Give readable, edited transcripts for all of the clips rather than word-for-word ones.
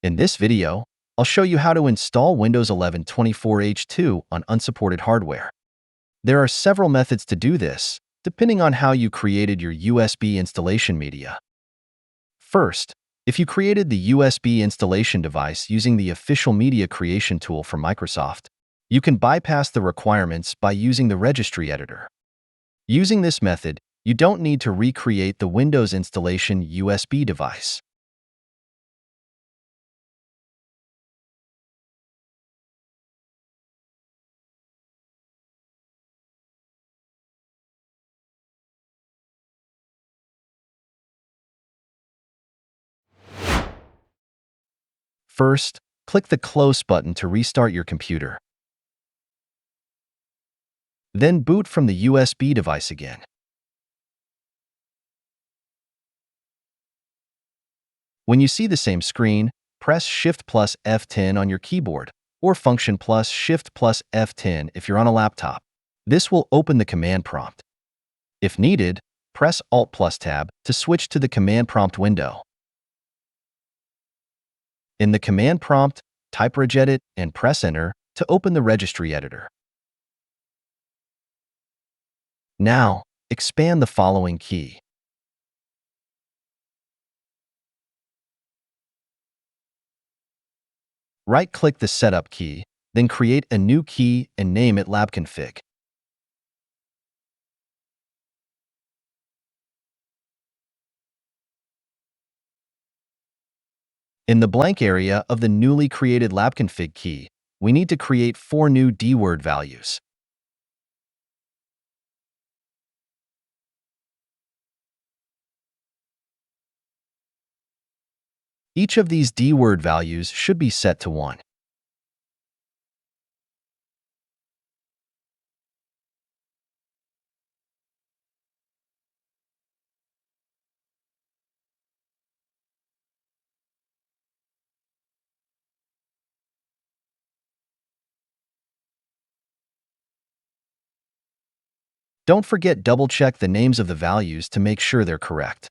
In this video, I'll show you how to install Windows 11 24H2 on unsupported hardware. There are several methods to do this, depending on how you created your USB installation media. First, if you created the USB installation device using the official media creation tool from Microsoft, you can bypass the requirements by using the registry editor. Using this method, you don't need to recreate the Windows installation USB device. First, click the Close button to restart your computer. Then boot from the USB device again. When you see the same screen, press Shift plus F10 on your keyboard, or Function plus Shift plus F10 if you're on a laptop. This will open the command prompt. If needed, press Alt plus Tab to switch to the command prompt window. In the command prompt, type regedit and press Enter to open the registry editor. Now, expand the following key. Right-click the Setup key, then create a new key and name it labconfig. In the blank area of the newly created labconfig key, we need to create 4 new dword values. Each of these dword values should be set to 1. Don't forget double-check the names of the values to make sure they're correct.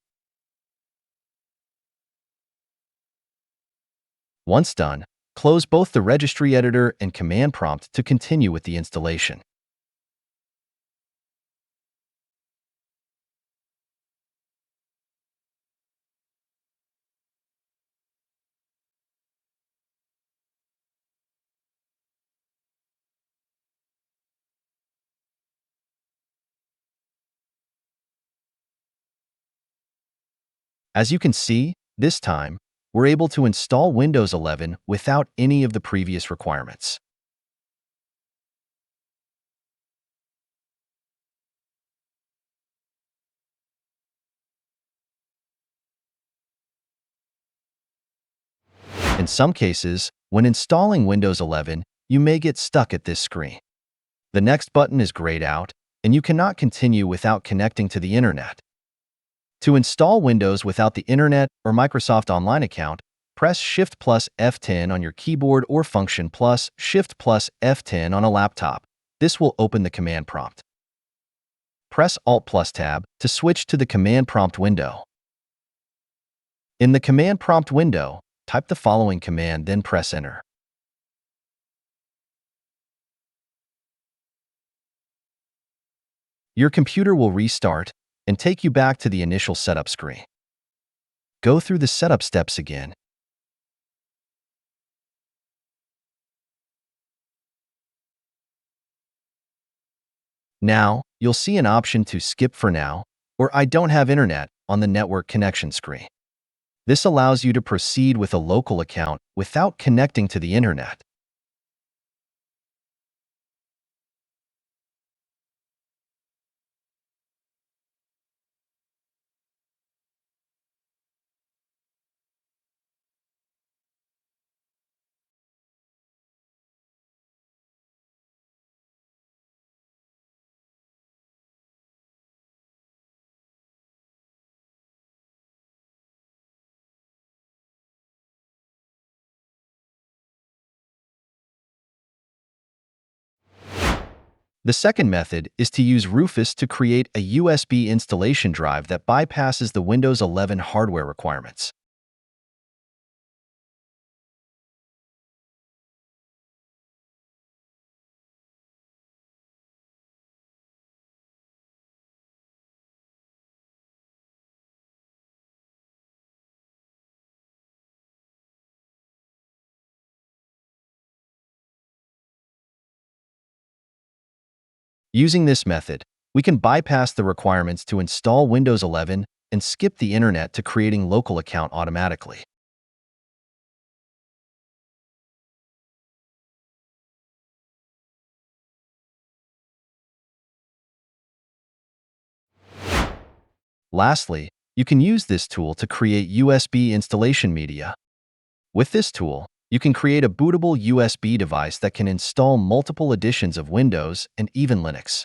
Once done, close both the registry editor and command prompt to continue with the installation. As you can see, this time, we're able to install Windows 11 without any of the previous requirements. In some cases, when installing Windows 11, you may get stuck at this screen. The next button is grayed out, and you cannot continue without connecting to the Internet. To install Windows without the Internet or Microsoft Online account, press Shift plus F10 on your keyboard or Function plus Shift plus F10 on a laptop. This will open the command prompt. Press Alt plus Tab to switch to the command prompt window. In the command prompt window, type the following command, then press Enter. Your computer will restart and take you back to the initial setup screen. Go through the setup steps again. Now, you'll see an option to skip for now or I don't have internet on the network connection screen. This allows you to proceed with a local account without connecting to the Internet. The second method is to use Rufus to create a USB installation drive that bypasses the Windows 11 hardware requirements. Using this method, we can bypass the requirements to install Windows 11 and skip the internet to creating local account automatically. Lastly, you can use this tool to create USB installation media. With this tool, you can create a bootable USB device that can install multiple editions of Windows and even Linux.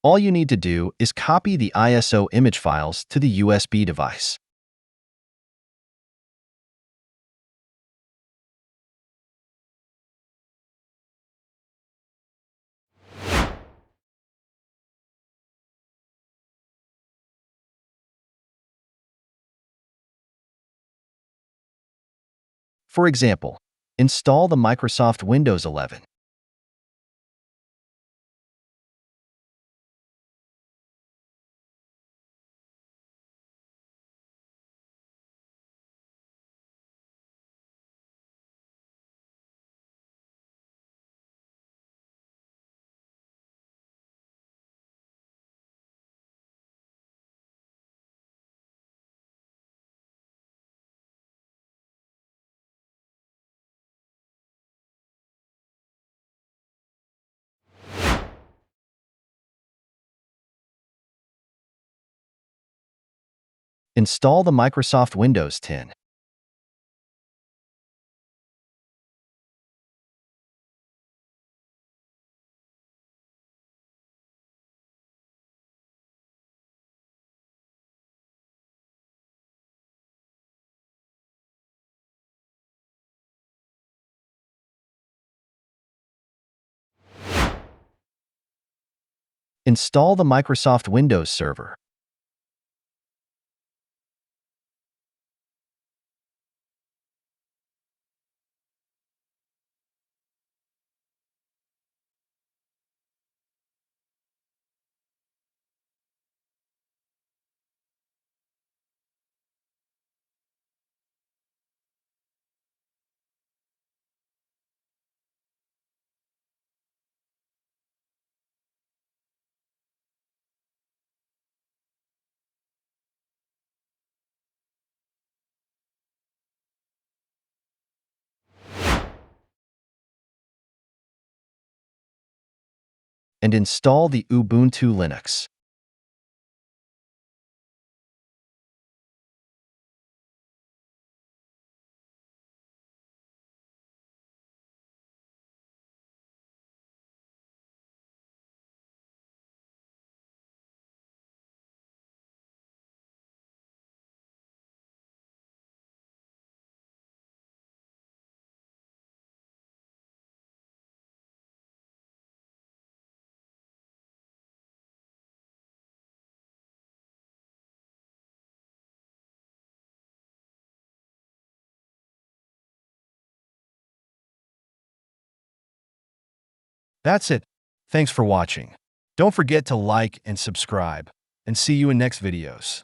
All you need to do is copy the ISO image files to the USB device. For example, install the Microsoft Windows 11. Install the Microsoft Windows 10. Install the Microsoft Windows Server. And install the Ubuntu Linux. That's it. Thanks for watching. Don't forget to like and subscribe, and see you in next videos.